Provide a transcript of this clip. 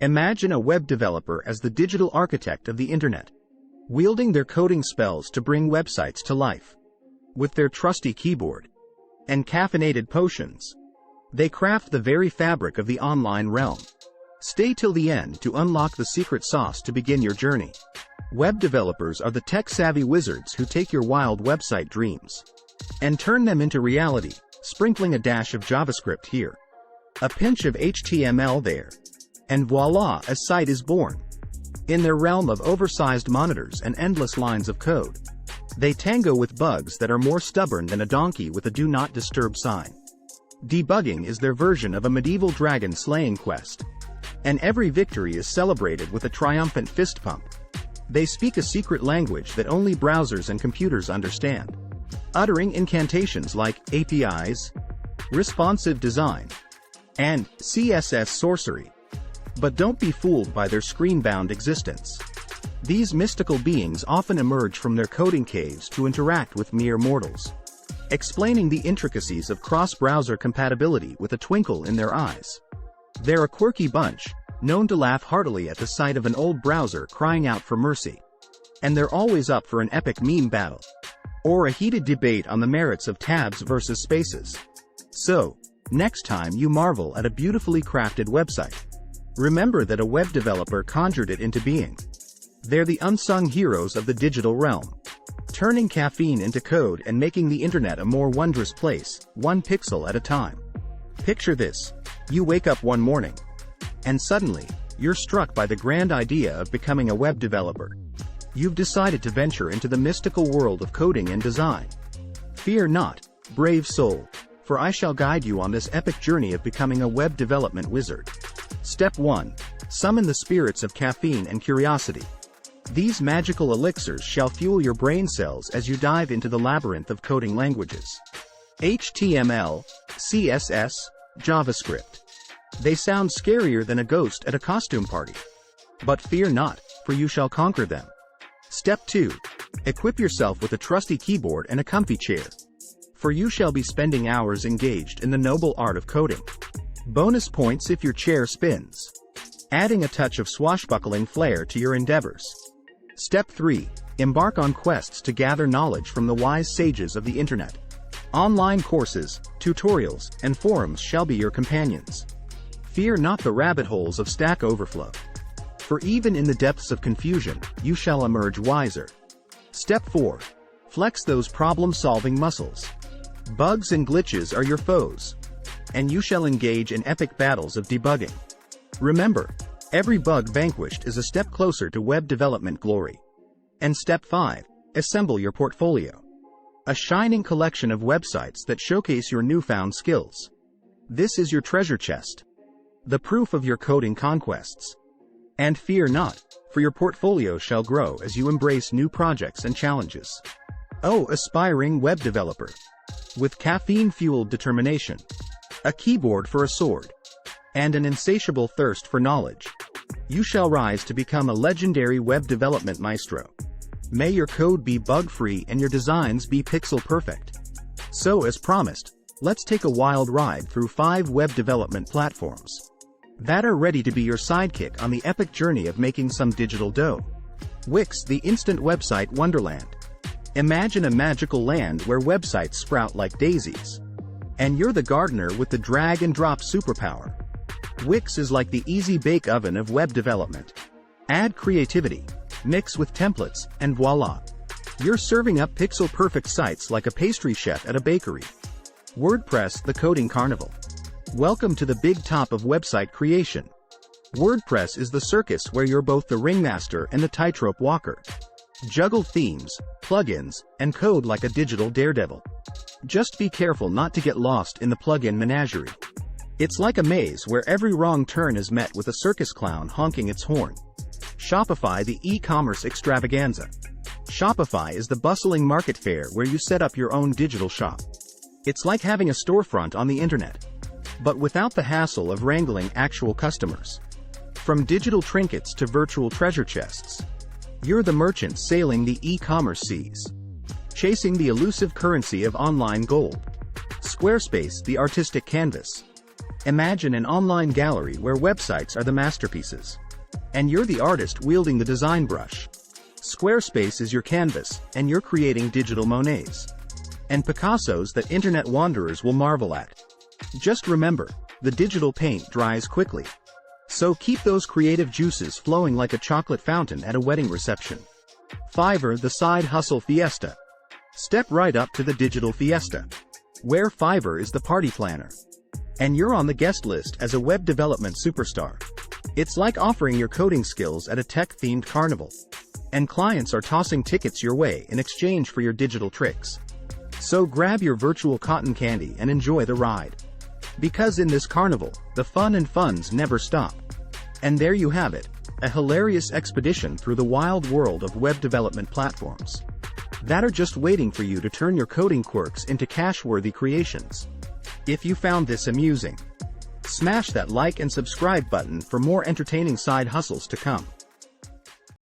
Imagine a web developer as the digital architect of the internet, wielding their coding spells to bring websites to life. With their trusty keyboard and caffeinated potions, they craft the very fabric of the online realm. Stay till the end to unlock the secret sauce to begin your journey. Web developers are the tech-savvy wizards who take your wild website dreams and turn them into reality, sprinkling a dash of JavaScript here, a pinch of HTML there, and voila, a site is born. In their realm of oversized monitors and endless lines of code, they tango with bugs that are more stubborn than a donkey with a do not disturb sign. Debugging is their version of a medieval dragon slaying quest, and every victory is celebrated with a triumphant fist pump. They speak a secret language that only browsers and computers understand, uttering incantations like APIs, responsive design, and CSS sorcery. But don't be fooled by their screen-bound existence. These mystical beings often emerge from their coding caves to interact with mere mortals, explaining the intricacies of cross-browser compatibility with a twinkle in their eyes. They're a quirky bunch, known to laugh heartily at the sight of an old browser crying out for mercy. And they're always up for an epic meme battle, or a heated debate on the merits of tabs versus spaces. So, next time you marvel at a beautifully crafted website, remember that a web developer conjured it into being. They're the unsung heroes of the digital realm, turning caffeine into code and making the internet a more wondrous place, one pixel at a time. Picture this: you wake up one morning, and suddenly, you're struck by the grand idea of becoming a web developer. You've decided to venture into the mystical world of coding and design. Fear not, brave soul, for I shall guide you on this epic journey of becoming a web development wizard. Step 1. Summon the spirits of caffeine and curiosity. These magical elixirs shall fuel your brain cells as you dive into the labyrinth of coding languages. HTML, CSS, JavaScript. They sound scarier than a ghost at a costume party. But fear not, for you shall conquer them. Step 2. Equip yourself with a trusty keyboard and a comfy chair, for you shall be spending hours engaged in the noble art of coding. Bonus points if your chair spins, adding a touch of swashbuckling flair to your endeavors. Step 3. Embark on quests to gather knowledge from the wise sages of the internet. Online courses, tutorials, and forums shall be your companions. Fear not the rabbit holes of Stack Overflow, for even in the depths of confusion, you shall emerge wiser. Step 4. Flex those problem-solving muscles. Bugs and glitches are your foes, and you shall engage in epic battles of debugging. Remember, every bug vanquished is a step closer to web development glory. And Step 5. Assemble your portfolio. A shining collection of websites that showcase your newfound skills. This is your treasure chest, the proof of your coding conquests. And fear not, for your portfolio shall grow as you embrace new projects and challenges. Oh, aspiring web developer, with caffeine-fueled determination, a keyboard for a sword, and an insatiable thirst for knowledge, you shall rise to become a legendary web development maestro. May your code be bug-free and your designs be pixel-perfect. So, as promised, let's take a wild ride through 5 web development platforms that are ready to be your sidekick on the epic journey of making some digital dough. Wix, the instant website wonderland. Imagine a magical land where websites sprout like daisies, and you're the gardener with the drag-and-drop superpower. Wix is like the easy bake oven of web development. Add creativity, mix with templates, and voila! You're serving up pixel-perfect sites like a pastry chef at a bakery. WordPress, the coding carnival. Welcome to the big top of website creation. WordPress is the circus where you're both the ringmaster and the tightrope walker. Juggle themes, plugins, and code like a digital daredevil. Just be careful not to get lost in the plugin menagerie. It's like a maze where every wrong turn is met with a circus clown honking its horn. Shopify, the e-commerce extravaganza. Shopify is the bustling market fair where you set up your own digital shop. It's like having a storefront on the internet, but without the hassle of wrangling actual customers. From digital trinkets to virtual treasure chests, you're the merchant sailing the e-commerce seas, chasing the elusive currency of online gold. Squarespace, the artistic canvas. Imagine an online gallery where websites are the masterpieces. And you're the artist wielding the design brush. Squarespace is your canvas, and you're creating digital Monets and Picassos that internet wanderers will marvel at. Just remember, the digital paint dries quickly. So keep those creative juices flowing like a chocolate fountain at a wedding reception. Fiverr, the side hustle fiesta. Step right up to the digital fiesta, where Fiverr is the party planner, and you're on the guest list as a web development superstar. It's like offering your coding skills at a tech-themed carnival, and clients are tossing tickets your way in exchange for your digital tricks. So grab your virtual cotton candy and enjoy the ride. Because in this carnival, the fun and funs never stop. And there you have it, a hilarious expedition through the wild world of web development platforms that are just waiting for you to turn your coding quirks into cash-worthy creations. If you found this amusing, smash that like and subscribe button for more entertaining side hustles to come.